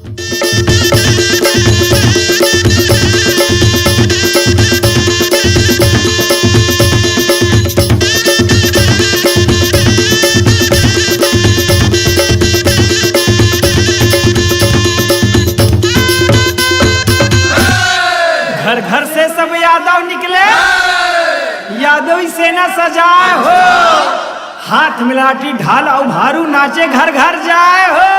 घर घर से सब यादव निकले, यादव सेना सजाए हो, हाथ मिलाटी ढाल और भारू नाचे घर घर जाए हो।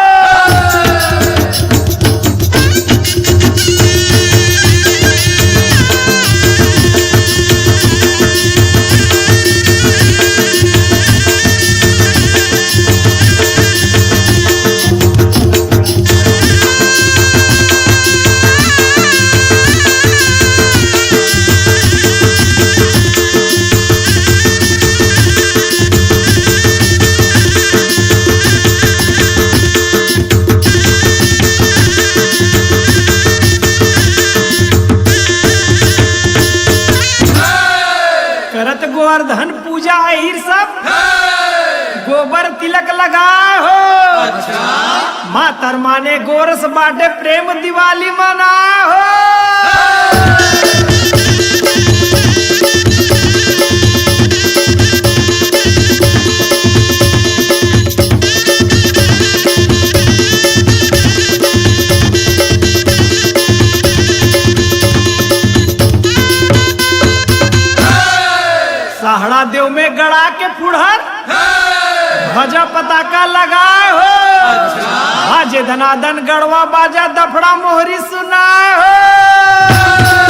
करत गोवर्धन पूजा अहिर सब गोबर तिलक लगाए हो। अच्छा। मातर माने गोरस बाटे प्रेम दिवाली मनाए हो। सहाड़ा देव में गड़ा के फुड़हर ध्वजा पताका लगाए हो। अच्छा। बाजे धनादन गढ़वा बाजा दफड़ा मोहरी सुनाए हो।